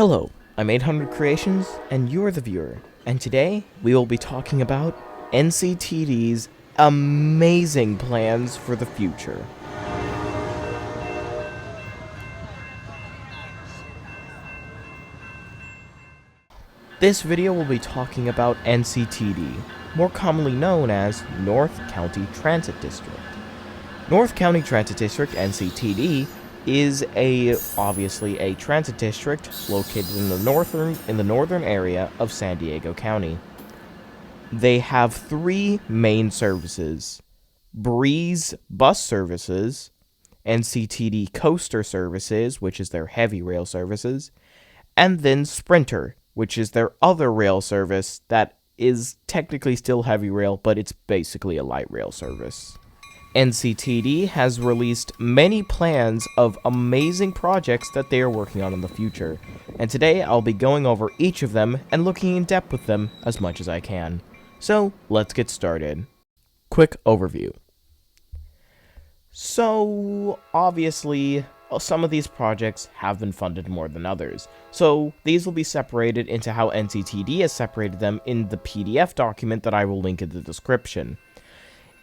Hello, I'm 800 Creations, and you're the viewer, and today we will be talking about NCTD's amazing plans for the future. This video will be talking about NCTD, more commonly known as North County Transit District. North County Transit District, NCTD, is obviously a transit district located in the northern area of San Diego County. They have three main services: Breeze Bus Services, NCTD Coaster Services, which is their heavy rail services, and then Sprinter, which is their other rail service that is technically still heavy rail, but it's basically a light rail service. NCTD has released many plans of amazing projects that they are working on in the future, and today I'll be going over each of them and looking in depth with them as much as I can. So, let's get started. Quick overview. So, obviously, some of these projects have been funded more than others, so these will be separated into how NCTD has separated them in the PDF document that I will link in the description.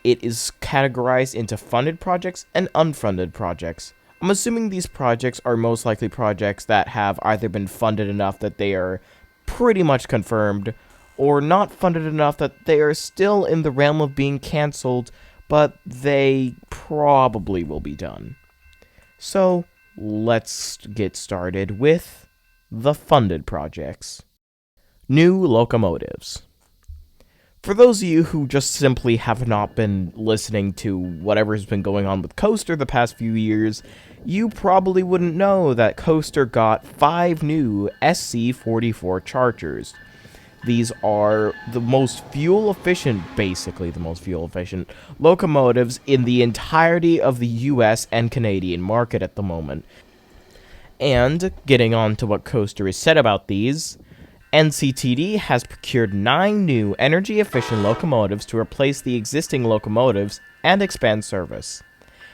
It is categorized into funded projects and unfunded projects. I'm assuming these projects are most likely projects that have either been funded enough that they are pretty much confirmed, or not funded enough that they are still in the realm of being cancelled, but they probably will be done. So, let's get started with the funded projects. New locomotives. For those of you who just simply have not been listening to whatever has been going on with Coaster the past few years, you probably wouldn't know that Coaster got 5 new SC-44 Chargers. These are the most fuel-efficient locomotives in the entirety of the US and Canadian market at the moment. And, getting on to what Coaster has said about these, NCTD has procured 9 new energy-efficient locomotives to replace the existing locomotives and expand service.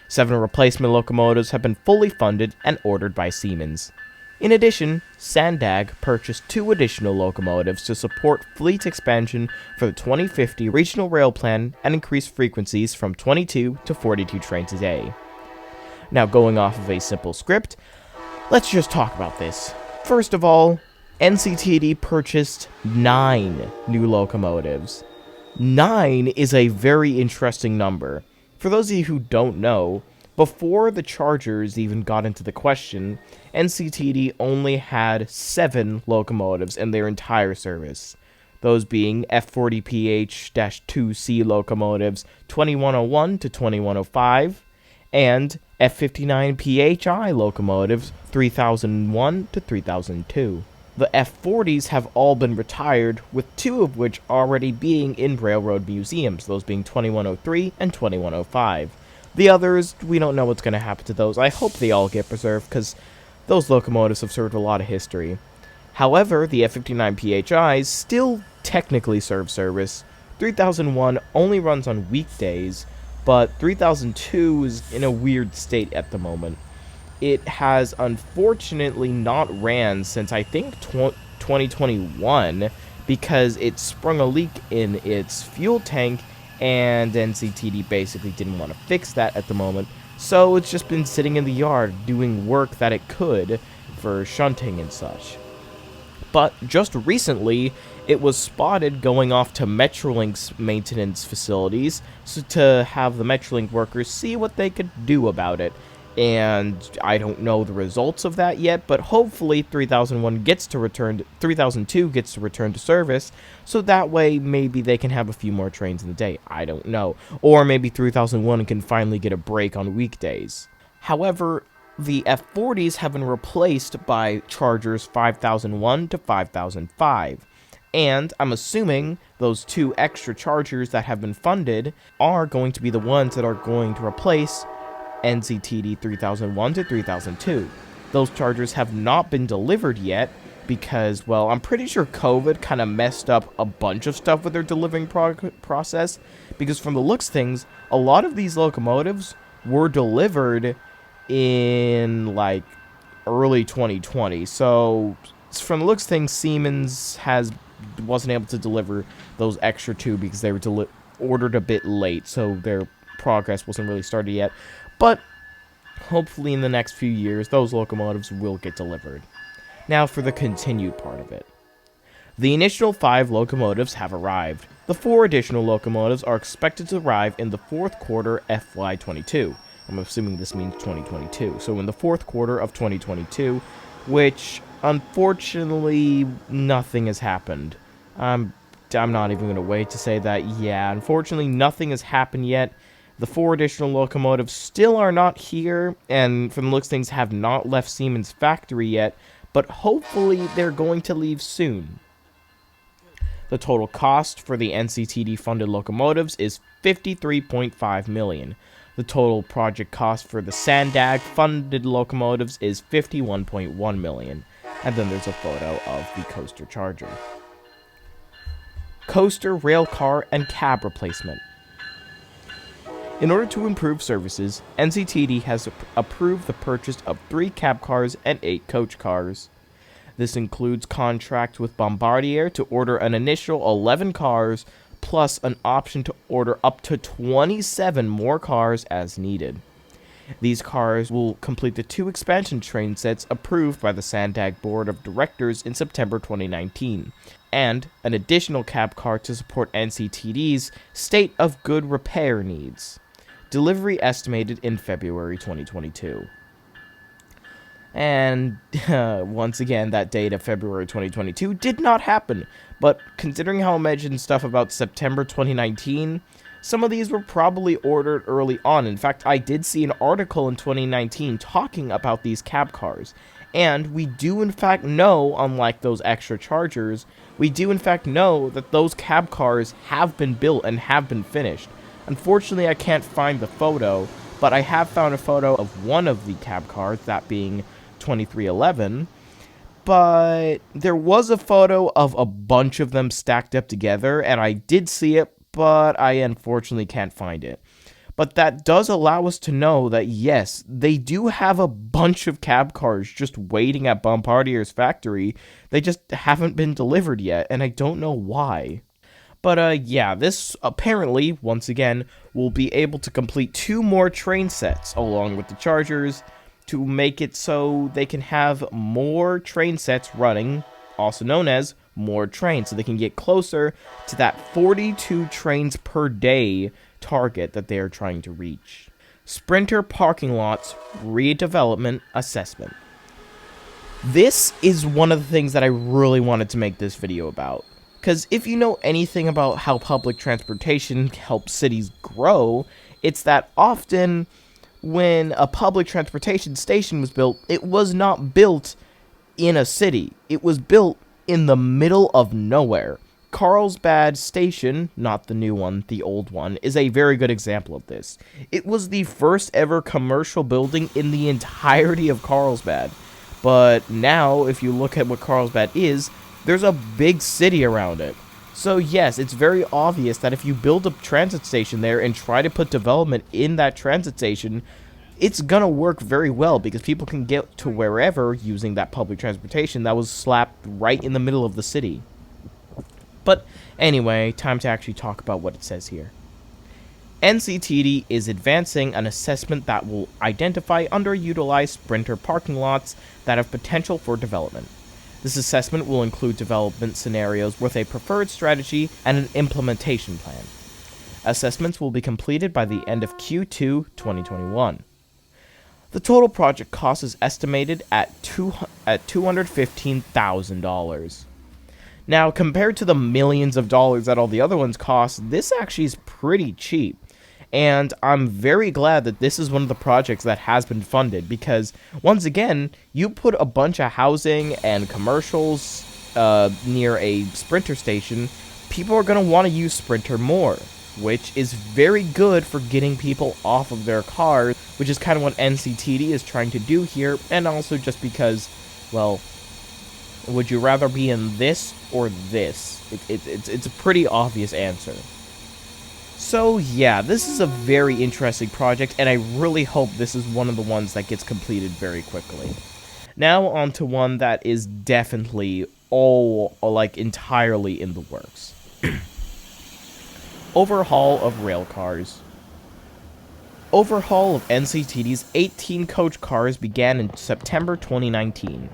7 replacement locomotives have been fully funded and ordered by Siemens. In addition, Sandag purchased 2 additional locomotives to support fleet expansion for the 2050 Regional Rail Plan and increase frequencies from 22 to 42 trains a day. Now, going off of a simple script, let's just talk about this. First of all, NCTD purchased 9 new locomotives. 9 is a very interesting number. For those of you who don't know, before the Chargers even got into the question, NCTD only had 7 locomotives in their entire service. Those being F40PH-2C locomotives 2101 to 2105, and F59PHI locomotives 3001 to 3002. The F40s have all been retired, with 2 of which already being in railroad museums, those being 2103 and 2105. The others, we don't know what's going to happen to those. I hope they all get preserved, because those locomotives have served a lot of history. However, the F59PHIs still technically serve service. 3001 only runs on weekdays, but 3002 is in a weird state at the moment. It has unfortunately not ran since I think 2021 because it sprung a leak in its fuel tank, and NCTD basically didn't want to fix that at the moment, so it's just been sitting in the yard doing work that it could for shunting and such. But just recently, it was spotted going off to Metrolink's maintenance facilities to have the Metrolink workers see what they could do about it. And I don't know the results of that yet, but hopefully 3002 gets to return to service, so that way maybe they can have a few more trains in the day. I don't know. Or maybe 3001 can finally get a break on weekdays. However, the F40s have been replaced by Chargers 5001 to 5005. And I'm assuming those 2 extra Chargers that have been funded are going to be the ones that are going to replace NCTD 3001 to 3002. Those Chargers have not been delivered yet because, well, I'm pretty sure COVID kind of messed up a bunch of stuff with their delivering process, because from the looks of things, a lot of these locomotives were delivered in, like, early 2020, so From the looks of things, Siemens wasn't able to deliver those extra 2 because they were ordered a bit late, so their progress wasn't really started yet. But hopefully in the next few years, those locomotives will get delivered. Now for the continued part of it. The initial 5 locomotives have arrived. The 4 additional locomotives are expected to arrive in the 4th quarter FY22. I'm assuming this means 2022. So in the 4th quarter of 2022, which unfortunately nothing has happened. I'm not even going to wait to say that. Yeah, unfortunately nothing has happened yet. The 4 additional locomotives still are not here, and from the looks of things have not left Siemens' factory yet, but hopefully they're going to leave soon. The total cost for the NCTD funded locomotives is $53.5 million. The total project cost for the Sandag funded locomotives is $51.1 million. And then there's a photo of the coaster charger. Coaster, rail car, and cab replacement. In order to improve services, NCTD has approved the purchase of 3 cab cars and 8 coach cars. This includes contracts with Bombardier to order an initial 11 cars, plus an option to order up to 27 more cars as needed. These cars will complete the 2 expansion train sets approved by the Sandag Board of Directors in September 2019, and an additional cab car to support NCTD's state of good repair needs. Delivery estimated in February 2022. And once again, that date of February 2022 did not happen. But considering how I mentioned stuff about September 2019, some of these were probably ordered early on. In fact, I did see an article in 2019 talking about these cab cars. And we do in fact know, unlike those extra chargers, we do in fact know that those cab cars have been built and have been finished. Unfortunately, I can't find the photo, but I have found a photo of one of the cab cars, that being 2311, but there was a photo of a bunch of them stacked up together, and I did see it, but I unfortunately can't find it. But that does allow us to know that yes, they do have a bunch of cab cars just waiting at Bombardier's factory. They just haven't been delivered yet, and I don't know why. But yeah, this apparently, once again, will be able to complete 2 more train sets along with the chargers, to make it so they can have more train sets running, also known as more trains, so they can get closer to that 42 trains per day target that they are trying to reach. Sprinter parking lots redevelopment assessment. This is one of the things that I really wanted to make this video about, because if you know anything about how public transportation helps cities grow, it's that often when a public transportation station was built, it was not built in a city. It was built in the middle of nowhere. Carlsbad Station, not the new one, the old one, is a very good example of this. It was the first ever commercial building in the entirety of Carlsbad. But now, if you look at what Carlsbad is, there's a big city around it. So yes, it's very obvious that if you build a transit station there and try to put development in that transit station, it's gonna work very well because people can get to wherever using that public transportation that was slapped right in the middle of the city. But anyway, time to actually talk about what it says here. NCTD is advancing an assessment that will identify underutilized sprinter parking lots that have potential for development. This assessment will include development scenarios with a preferred strategy and an implementation plan. Assessments will be completed by the end of Q2 2021. The total project cost is estimated at $215,000. Now, compared to the millions of dollars that all the other ones cost, this actually is pretty cheap. And I'm very glad that this is one of the projects that has been funded because, once again, you put a bunch of housing and commercials near a Sprinter station, people are going to want to use Sprinter more, which is very good for getting people off of their cars, which is kind of what NCTD is trying to do here, and also just because, well, would you rather be in this or this? It's a pretty obvious answer. So yeah, this is a very interesting project, and I really hope this is one of the ones that gets completed very quickly. Now on to one that is definitely entirely in the works. Overhaul of rail cars. Overhaul of NCTD's 18 coach cars began in September 2019.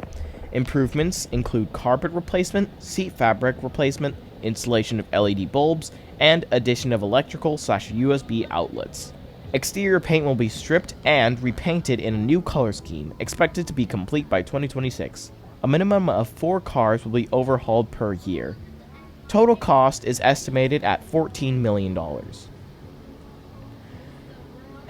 Improvements include carpet replacement, seat fabric replacement, installation of LED bulbs, and addition of electrical/USB outlets. Exterior paint will be stripped and repainted in a new color scheme, expected to be complete by 2026. A minimum of 4 cars will be overhauled per year. Total cost is estimated at $14 million.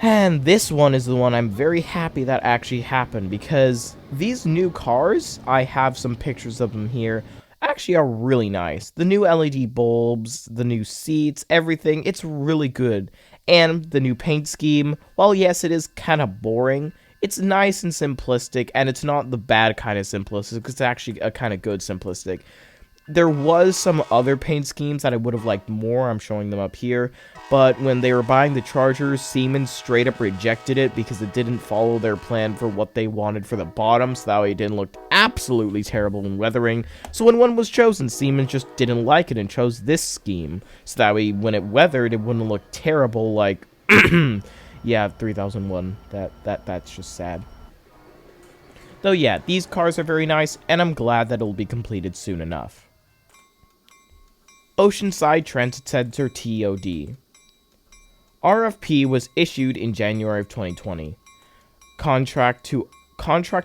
And this one is the one I'm very happy that actually happened, because these new cars, I have some pictures of them here, actually are really nice. The new LED bulbs, the new seats, everything, it's really good. And the new paint scheme, while yes, it is kind of boring, it's nice and simplistic, and it's not the bad kind of simplistic, it's actually a kind of good simplistic. There was some other paint schemes that I would have liked more, I'm showing them up here, but when they were buying the Chargers, Siemens straight up rejected it because it didn't follow their plan for what they wanted for the bottom, so that way it didn't look absolutely terrible when weathering. So when one was chosen, Siemens just didn't like it and chose this scheme, so that way when it weathered, it wouldn't look terrible like, yeah, 3001, that's just sad. Though yeah, these cars are very nice, and I'm glad that it will be completed soon enough. Oceanside Transit Center TOD. RFP was issued in January of 2020. Contract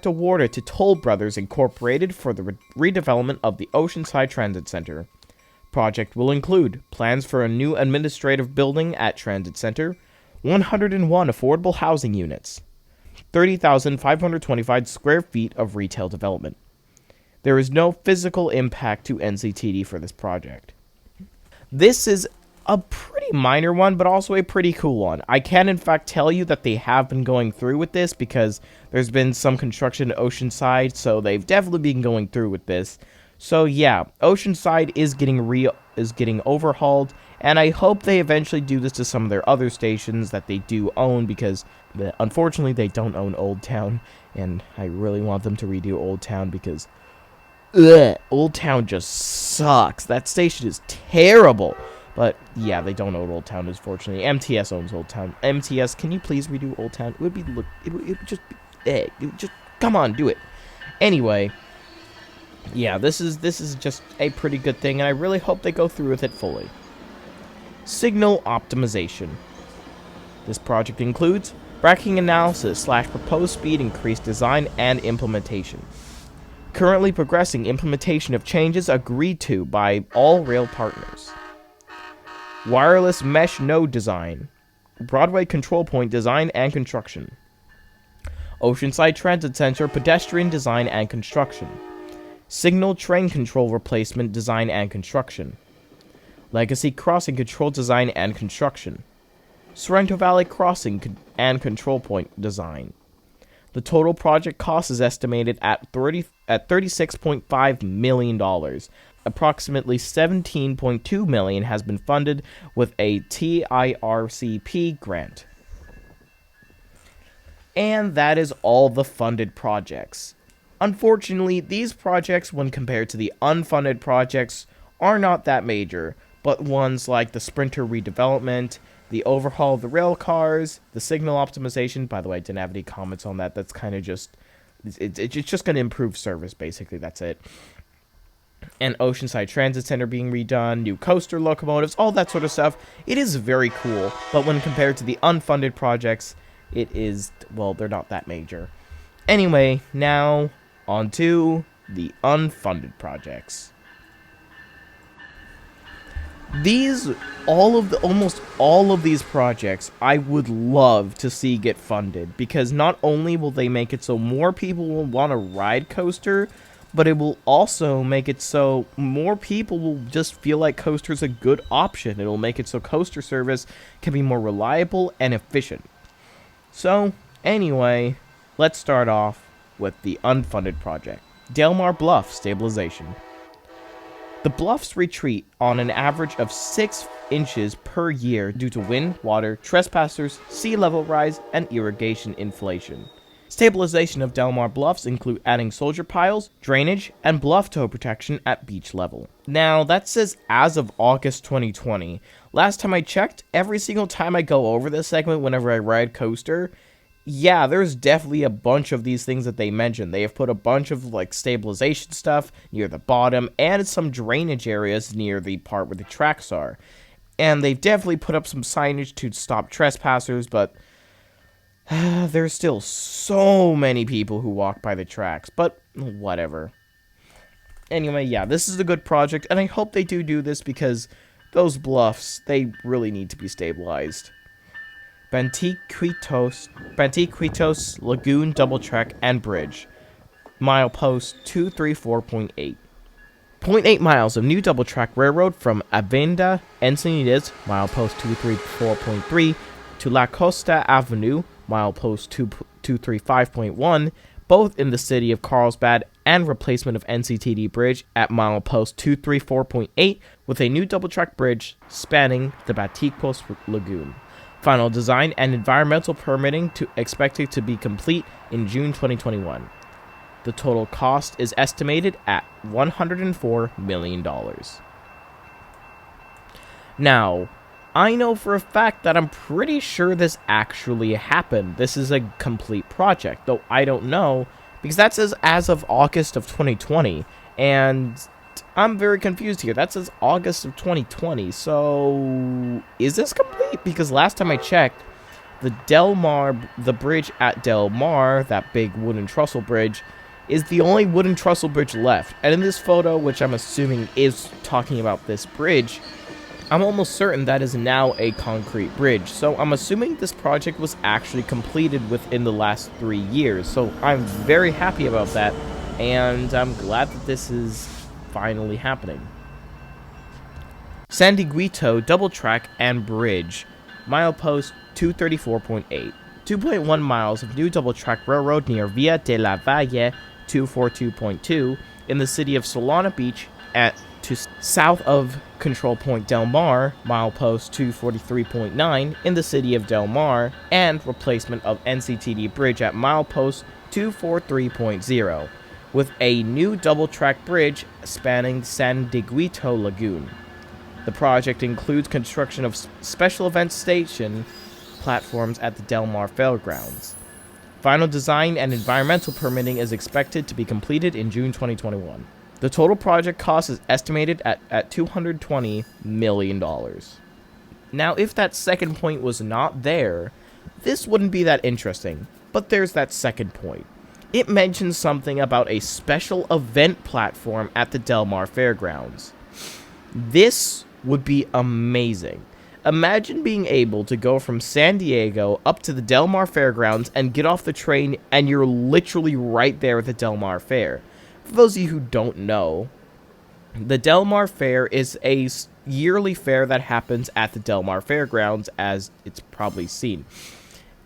awarded to Toll Brothers Incorporated for the redevelopment of the Oceanside Transit Center. Project will include plans for a new administrative building at Transit Center, 101 affordable housing units, 30,525 square feet of retail development. There is no physical impact to NCTD for this project. This is a pretty minor one, but also a pretty cool one. I can in fact tell you that they have been going through with this because there's been some construction at Oceanside, so they've definitely been going through with this. So yeah, Oceanside is getting overhauled, and I hope they eventually do this to some of their other stations that they do own, because unfortunately they don't own Old Town, and I really want them to redo Old Town because Old Town just sucks. That station is terrible. But yeah, they don't own Old Town, unfortunately. MTS owns Old Town. MTS, can you please redo Old Town? It would just come on, do it. Anyway, yeah, this is just a pretty good thing, and I really hope they go through with it fully. Signal optimization. This project includes braking analysis / proposed speed increase design and implementation. Currently progressing implementation of changes agreed to by all rail partners. Wireless mesh node design. Broadway control point design and construction. Oceanside Transit Center pedestrian design and construction. Signal train control replacement design and construction. Legacy crossing control design and construction. Sorrento Valley crossing and control point design. The total project cost is estimated at $36.5 million. Approximately $17.2 million has been funded with a TIRCP grant. And that is all the funded projects. Unfortunately, these projects, when compared to the unfunded projects, are not that major, but ones like the Sprinter redevelopment, the overhaul of the rail cars, the signal optimization. By the way, I didn't have any comments on that. That's kind of just, it's just going to improve service, basically. That's it. And Oceanside Transit Center being redone, new coaster locomotives, all that sort of stuff. It is very cool, but when compared to the unfunded projects, it is, well, they're not that major. Anyway, now on to the unfunded projects. Almost all of these projects, I would love to see get funded, because not only will they make it so more people will want to ride coaster, but it will also make it so more people will just feel like coaster's a good option. It'll make it so coaster service can be more reliable and efficient. So, anyway, let's start off with the unfunded project, Mar Bluff Stabilization. The bluffs retreat on an average of 6 inches per year due to wind, water, trespassers, sea level rise, and irrigation inflation. Stabilization of Del Mar bluffs include adding soldier piles, drainage, and bluff toe protection at beach level. Now, that says as of August 2020. Last time I checked, every single time I go over this segment whenever I ride coaster, yeah, there's definitely a bunch of these things that they mentioned. They have put a bunch of, like, stabilization stuff near the bottom and some drainage areas near the part where the tracks are. And they've definitely put up some signage to stop trespassers, but there's still so many people who walk by the tracks, but whatever. Anyway, yeah, this is a good project, and I hope they do this because those bluffs, they really need to be stabilized. Bantiquitos Lagoon Double Track and Bridge. Milepost 234.8. 0.8 miles of new double track railroad from Avenida Encinitas, milepost 234.3, to La Costa Avenue, milepost 235.1, both in the city of Carlsbad, and replacement of NCTD Bridge at milepost 234.8 with a new double-track bridge spanning the Batikos Lagoon. Final design and environmental permitting expected to be complete in June 2021. The total cost is estimated at $104 million. Now, I know for a fact that I'm pretty sure this actually happened. This is a complete project, though I don't know, because that says as of August of 2020, and I'm very confused here. That says August of 2020, so is this complete? Because last time I checked, the bridge at Del Mar, that big wooden trestle bridge, is the only wooden trestle bridge left. And in this photo, which I'm assuming is talking about this bridge, I'm almost certain that is now a concrete bridge. So I'm assuming this project was actually completed within the last 3 years. So I'm very happy about that, and I'm glad that this is finally happening. San Dieguito Double Track and Bridge, milepost 234.8. 2.1 miles of new double track railroad near Via de la Valle 242.2 in the city of Solana Beach south of Control Point Del Mar, milepost 243.9 in the city of Del Mar, and replacement of NCTD Bridge at milepost 243.0 with a new double-track bridge spanning San Dieguito Lagoon. The project includes construction of special event station platforms at the Del Mar Fairgrounds. Final design and environmental permitting is expected to be completed in June 2021. The total project cost is estimated at $220 million. Now, if that second point was not there, this wouldn't be that interesting, but there's that second point. It mentions something about a special event platform at the Del Mar Fairgrounds. This would be amazing. Imagine being able to go from San Diego up to the Del Mar Fairgrounds and get off the train, and you're literally right there at the Del Mar Fair. For those of you who don't know, the Del Mar Fair is a yearly fair that happens at the Del Mar Fairgrounds, as it's probably seen.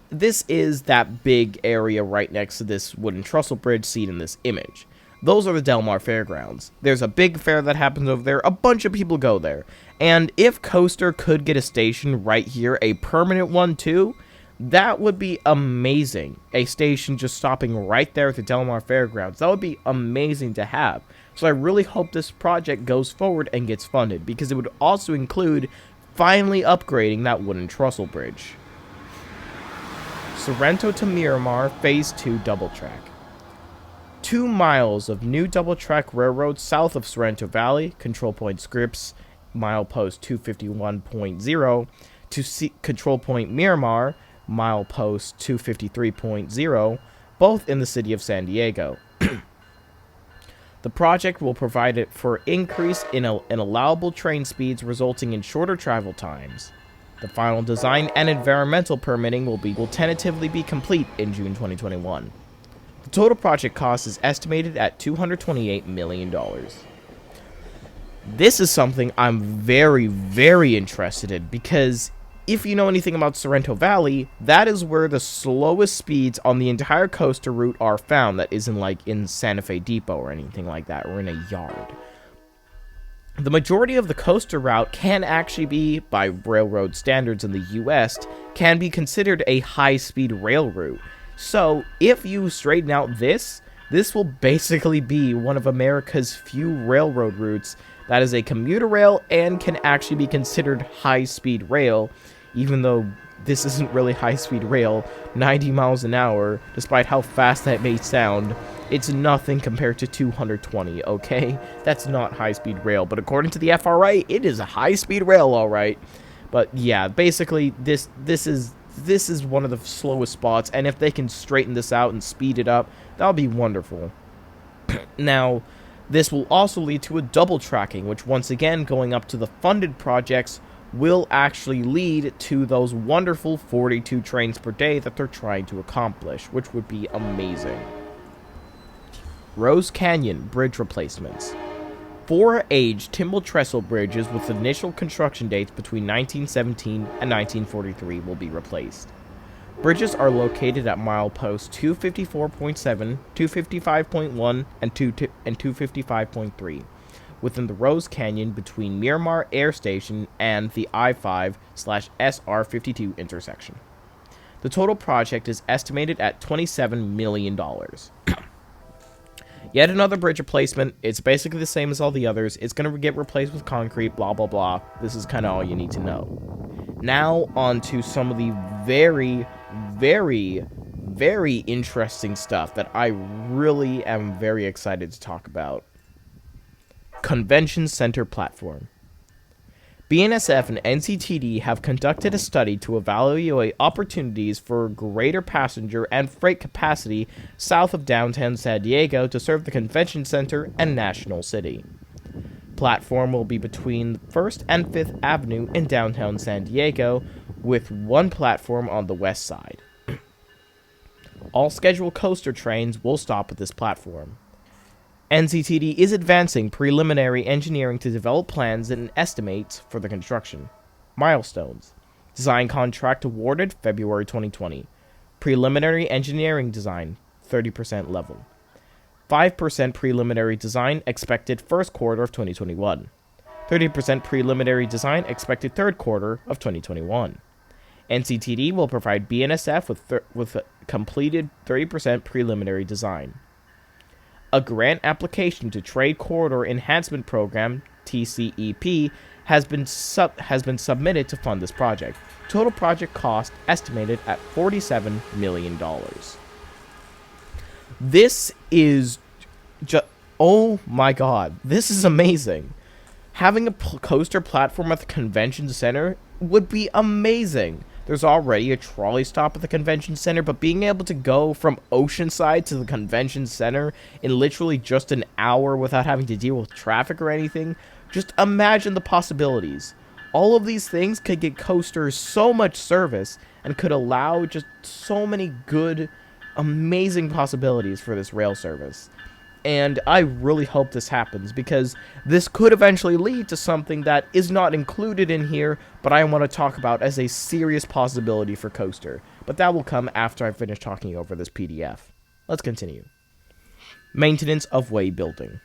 This is that big area right next to this wooden trestle bridge seen in this image. Those are the Del Mar Fairgrounds. There's a big fair that happens over there. A bunch of people go there. And if Coaster could get a station right here, a permanent one too, that would be amazing. A station just stopping right there at the Del Mar Fairgrounds. That would be amazing to have. So I really hope this project goes forward and gets funded, because it would also include finally upgrading that wooden trestle bridge. Sorrento to Miramar Phase 2 Double Track. 2 miles of new double track railroad south of Sorrento Valley, Control Point Scripps, milepost 251.0, to Control Point Miramar, milepost 253.0, both in the city of San Diego. The project will provide it for increase in allowable train speeds, resulting in shorter travel times. The final design and environmental permitting will tentatively be complete in June 2021. The total project cost is estimated at $228 million. This is something I'm very, very interested in, because if you know anything about Sorrento Valley, that is where the slowest speeds on the entire coaster route are found. That isn't like in Santa Fe Depot or anything like that, or in a yard. The majority of the coaster route can actually be, by railroad standards in the US, can be considered a high-speed rail route. So if you straighten out this will basically be one of America's few railroad routes that is a commuter rail and can actually be considered high-speed rail, even though this isn't really high-speed rail. 90 miles an hour, despite how fast that may sound, it's nothing compared to 220, okay? That's not high-speed rail, but according to the FRA, it is a high-speed rail, alright. But yeah, basically, this is one of the slowest spots, and if they can straighten this out and speed it up, that'll be wonderful. Now, this will also lead to a double tracking, which once again, going up to the funded projects, will actually lead to those wonderful 42 trains per day that they're trying to accomplish, which would be amazing. Rose Canyon Bridge Replacements. 4 aged timber trestle bridges with initial construction dates between 1917 and 1943 will be replaced. Bridges are located at mileposts 254.7, 255.1, and 255.3 within the Rose Canyon between Miramar Air Station and the I-5/SR-52 intersection. The total project is estimated at $27 million. Yet another bridge replacement. It's basically the same as all the others. It's going to get replaced with concrete, blah, blah, blah. This is kind of all you need to know. Now, on to some of the very, very, very interesting stuff that I really am very excited to talk about. Convention Center Platform. BNSF and NCTD have conducted a study to evaluate opportunities for greater passenger and freight capacity south of downtown San Diego to serve the convention center and National City. Platform will be between 1st and 5th Avenue in downtown San Diego, with one platform on the west side. All scheduled coaster trains will stop at this platform. NCTD is advancing preliminary engineering to develop plans and estimates for the construction. Milestones. Design contract awarded February 2020. Preliminary engineering design, 30% level. 5% preliminary design expected first quarter of 2021. 30% preliminary design expected third quarter of 2021. NCTD will provide BNSF with a completed 30% preliminary design. A grant application to Trade Corridor Enhancement Program, TCEP, has been submitted to fund this project. Total project cost estimated at $47 million. This is just, oh my god, this is amazing. Having a coaster platform at the convention center would be amazing. There's already a trolley stop at the convention center, but being able to go from Oceanside to the convention center in literally just an hour without having to deal with traffic or anything, just imagine the possibilities. All of these things could get coasters so much service and could allow just so many good, amazing possibilities for this rail service. And I really hope this happens, because this could eventually lead to something that is not included in here, but I want to talk about as a serious possibility for coaster. But that will come after I finish talking over this PDF. Let's continue. Maintenance of way building.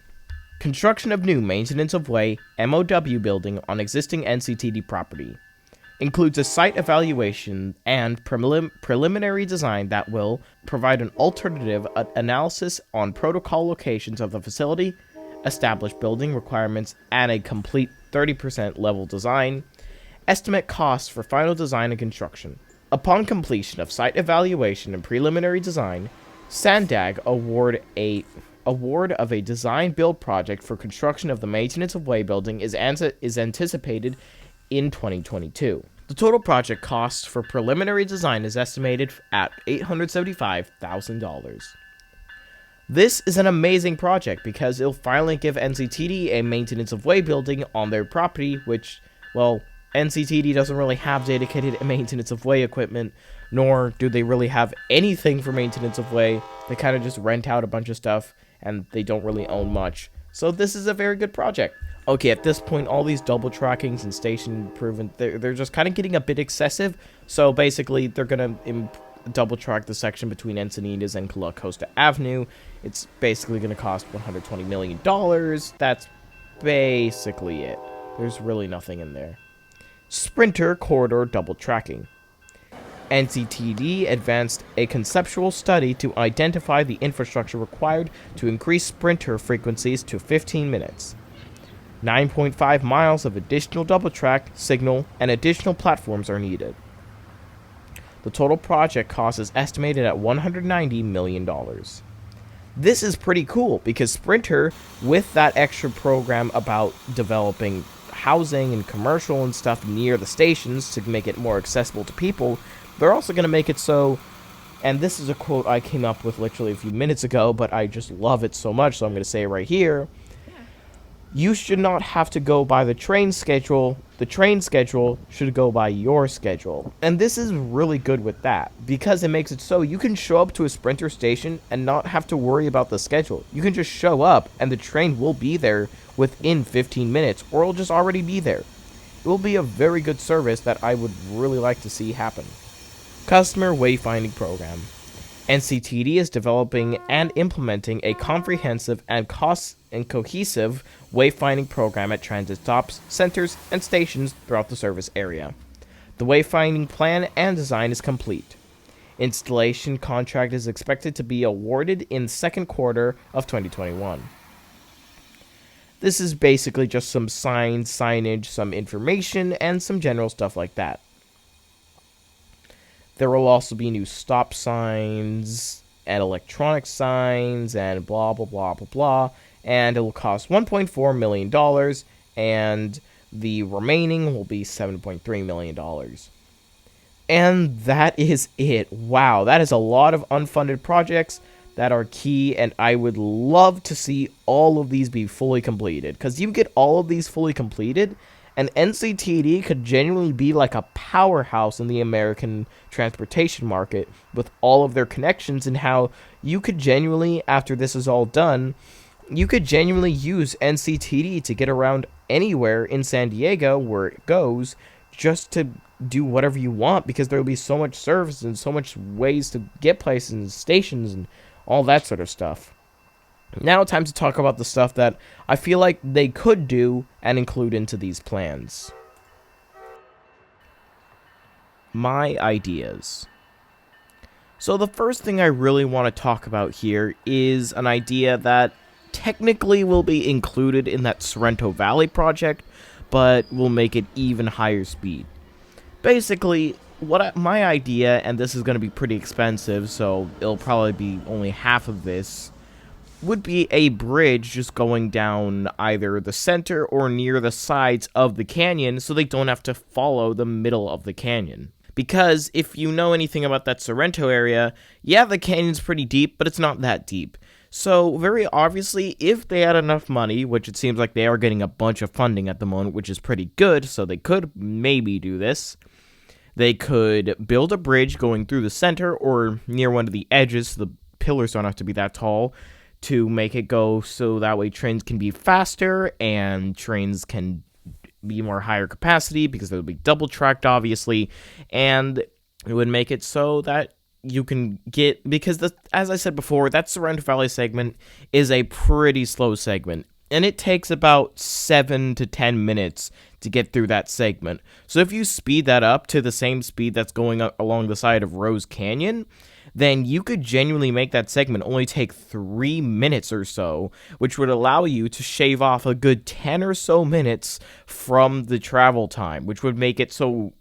Construction of new maintenance of way MOW building on existing NCTD property. Includes a site evaluation and preliminary design that will provide an alternative analysis on protocol locations of the facility, establish building requirements, and a complete 30% level design, estimate costs for final design and construction. Upon completion of site evaluation and preliminary design, SANDAG award of a design-build project for construction of the maintenance of way building is anticipated in 2022. The total project cost for preliminary design is estimated at $875,000. This is an amazing project because it'll finally give NCTD a maintenance of way building on their property, which, well, NCTD doesn't really have dedicated maintenance of way equipment, nor do they really have anything for maintenance of way. They kind of just rent out a bunch of stuff, and they don't really own much. So this is a very good project. Okay, at this point, all these double trackings and station improvement, they're just kind of getting a bit excessive. So basically, they're going to double track the section between Encinitas and La Costa Avenue. It's basically going to cost $120 million. That's basically it. There's really nothing in there. Sprinter Corridor Double Tracking. NCTD advanced a conceptual study to identify the infrastructure required to increase sprinter frequencies to 15 minutes. 9.5 miles of additional double track, signal, and additional platforms are needed. The total project cost is estimated at $190 million. This is pretty cool because Sprinter, with that extra program about developing housing and commercial and stuff near the stations to make it more accessible to people, they're also going to make it so, and this is a quote I came up with literally a few minutes ago, but I just love it so much, so I'm going to say it right here. You should not have to go by the train schedule. The train schedule should go by your schedule. And this is really good with that, because it makes it so you can show up to a Sprinter station and not have to worry about the schedule. You can just show up and the train will be there within 15 minutes, or it'll just already be there. It will be a very good service that I would really like to see happen. Customer Wayfinding Program. NCTD is developing and implementing a comprehensive and cohesive wayfinding program at transit stops, centers, and stations throughout the service area. The wayfinding plan and design is complete. Installation contract is expected to be awarded in the second quarter of 2021. This is basically just some signs, signage, some information, and some general stuff like that. There will also be new stop signs and electronic signs and blah, blah, blah, blah, blah. And it will cost $1.4 million, and the remaining will be $7.3 million. And that is it. Wow, that is a lot of unfunded projects that are key, and I would love to see all of these be fully completed. Because you get all of these fully completed, and NCTD could genuinely be like a powerhouse in the American transportation market with all of their connections, and how you could genuinely, after this is all done, you could genuinely use NCTD to get around anywhere in San Diego where it goes, just to do whatever you want, because there will be so much service and so much ways to get places and stations and all that sort of stuff. Now time to talk about the stuff that I feel like they could do and include into these plans. My ideas. So the first thing I really want to talk about here is an idea that technically will be included in that Sorrento Valley project, but will make it even higher speed. Basically, my idea, and this is going to be pretty expensive, so it'll probably be only half of this, would be a bridge just going down either the center or near the sides of the canyon, so they don't have to follow the middle of the canyon. Because if you know anything about that Sorrento area, yeah, the canyon's pretty deep, but it's not that deep. So very obviously, if they had enough money, which it seems like they are getting a bunch of funding at the moment, which is pretty good, so they could maybe do this, they could build a bridge going through the center or near one of the edges, so the pillars don't have to be that tall, to make it go so that way trains can be faster and trains can be more higher capacity, because they'll be double tracked obviously, and it would make it so that you can get, because as I said before, that Sorrento Valley segment is a pretty slow segment, and it takes about 7 to 10 minutes to get through that segment. So if you speed that up to the same speed that's going up along the side of Rose Canyon, then you could genuinely make that segment only take 3 minutes or so, which would allow you to shave off a good 10 or so minutes from the travel time, which would make it so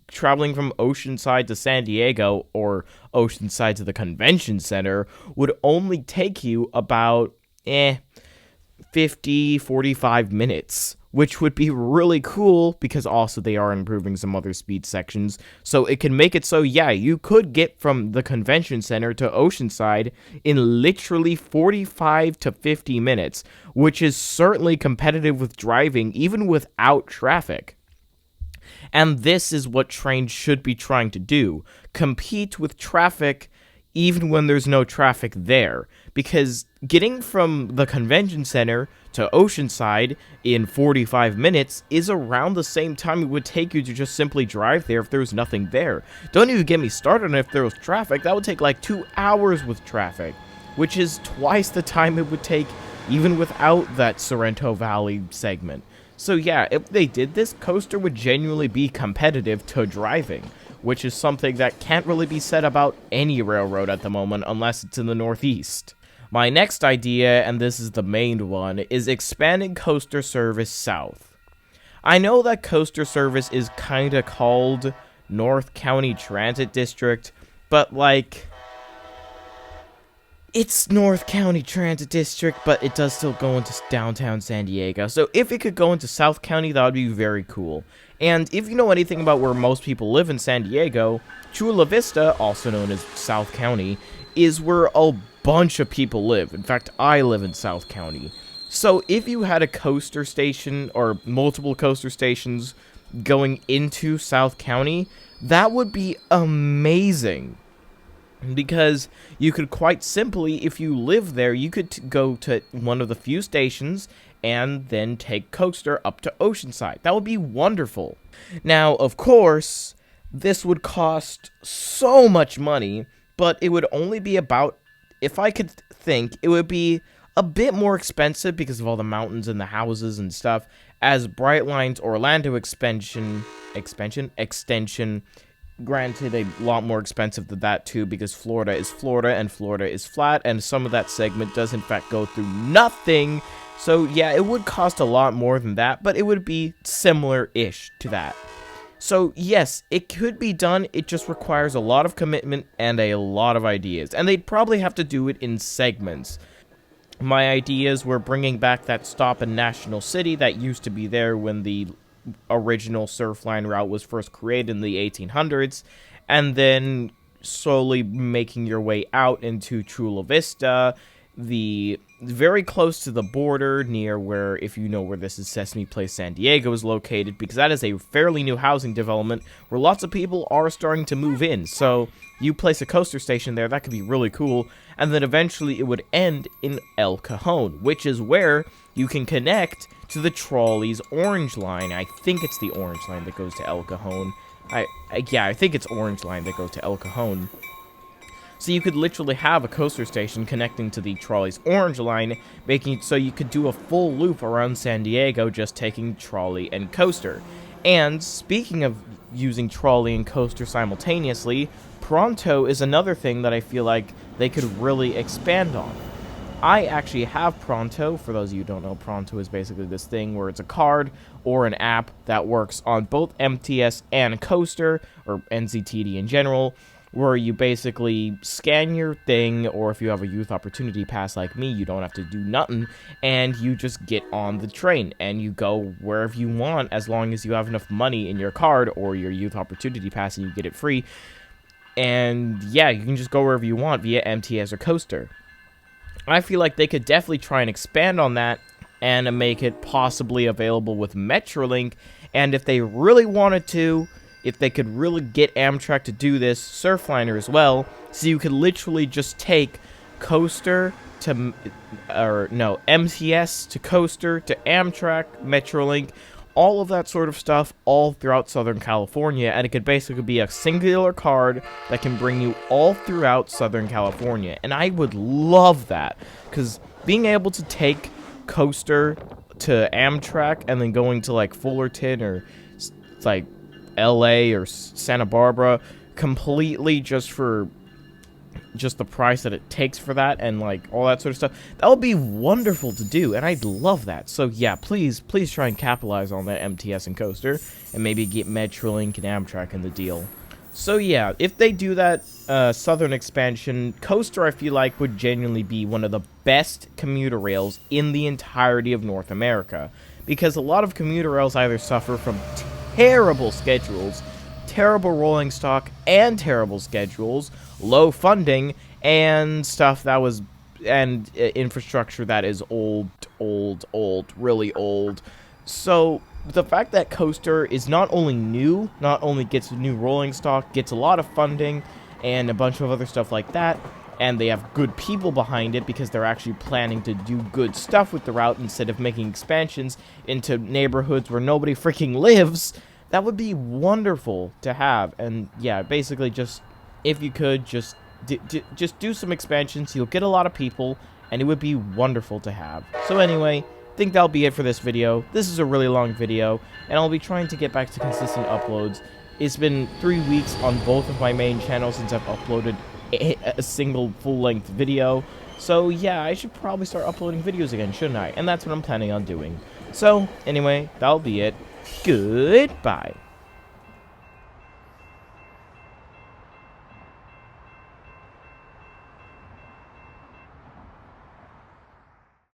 traveling from Oceanside to San Diego or Oceanside to the convention center would only take you about 45 minutes, which would be really cool, because also they are improving some other speed sections, so it can make it so, yeah, you could get from the convention center to Oceanside in literally 45 to 50 minutes, which is certainly competitive with driving even without traffic. And this is what trains should be trying to do, compete with traffic even when there's no traffic there, because getting from the convention center to Oceanside in 45 minutes is around the same time it would take you to just simply drive there if there was nothing there. Don't even get me started on if there was traffic. That would take like 2 hours with traffic, which is twice the time it would take even without that Sorrento Valley segment. So yeah, if they did this, Coaster would genuinely be competitive to driving, which is something that can't really be said about any railroad at the moment unless it's in the Northeast. My next idea, and this is the main one, is expanding coaster service south. I know that coaster service is kinda called North County Transit District, but like, it's North County Transit District, but it does still go into downtown San Diego. So if it could go into South County, that would be very cool. And if you know anything about where most people live in San Diego, Chula Vista, also known as South County, is where a bunch of people live. In fact, I live in South County. So if you had a coaster station or multiple coaster stations going into South County, that would be amazing. Because you could quite simply, if you live there, you could go to one of the few stations and then take coaster up to Oceanside. That would be wonderful. Now, of course, this would cost so much money, but it would only be about, if I could think, it would be a bit more expensive because of all the mountains and the houses and stuff, as Brightline's Orlando extension, granted a lot more expensive than that too, because Florida is Florida and Florida is flat, and some of that segment does in fact go through nothing. So yeah, it would cost a lot more than that, but it would be similar-ish to that. So yes, it could be done, it just requires a lot of commitment and a lot of ideas, and they'd probably have to do it in segments. My ideas were bringing back that stop in National City that used to be there when the original Surfline route was first created in the 1800s, and then slowly making your way out into Chula Vista, very close to the border near where, if you know where this is, Sesame Place San Diego is located, because that is a fairly new housing development where lots of people are starting to move in. So you place a coaster station there, that could be really cool, and then eventually it would end in El Cajon, which is where you can connect to the trolley's Orange Line. I think it's the Orange Line that goes to El Cajon. I think it's Orange Line that goes to El Cajon. So you could literally have a coaster station connecting to the trolley's Orange Line, making it so you could do a full loop around San Diego just taking trolley and coaster. And speaking of using trolley and coaster simultaneously, Pronto is another thing that I feel like they could really expand on. I actually have Pronto. For those of you who don't know, Pronto is basically this thing where it's a card or an app that works on both MTS and coaster, or NCTD in general, where you basically scan your thing, or if you have a youth opportunity pass like me, you don't have to do nothing, and you just get on the train, and you go wherever you want as long as you have enough money in your card or your youth opportunity pass and you get it free. And yeah, you can just go wherever you want via MTS or coaster. I feel like they could definitely try and expand on that and make it possibly available with Metrolink, and if they really wanted to, if they could really get Amtrak to do this, Surfliner as well, so you could literally just take coaster to, MTS to coaster to Amtrak, Metrolink, all of that sort of stuff all throughout Southern California, and it could basically be a singular card that can bring you all throughout Southern California, and I would love that, because being able to take coaster to Amtrak and then going to like Fullerton or like LA or Santa Barbara completely just for just the price that it takes for that and like all that sort of stuff, that would be wonderful to do, and I'd love that. So yeah, please try and capitalize on that MTS and coaster and maybe get Metrolink and Amtrak in the deal. So yeah, if they do that southern expansion, coaster I feel like would genuinely be one of the best commuter rails in the entirety of North America, because a lot of commuter rails either suffer from terrible schedules, terrible rolling stock, and terrible schedules, low funding, and stuff that was, and infrastructure that is old, really old. So the fact that coaster is not only new, not only gets new rolling stock, gets a lot of funding, and a bunch of other stuff like that, and they have good people behind it because they're actually planning to do good stuff with the route instead of making expansions into neighborhoods where nobody freaking lives, that would be wonderful to have. And yeah, basically just, if you could, just do some expansions, you'll get a lot of people, and it would be wonderful to have. So anyway, I think that'll be it for this video. This is a really long video, and I'll be trying to get back to consistent uploads It's been 3 weeks on both of my main channels since I've uploaded a single full-length video. So yeah, I should probably start uploading videos again, shouldn't I? And that's what I'm planning on doing. So anyway, that'll be it. Goodbye.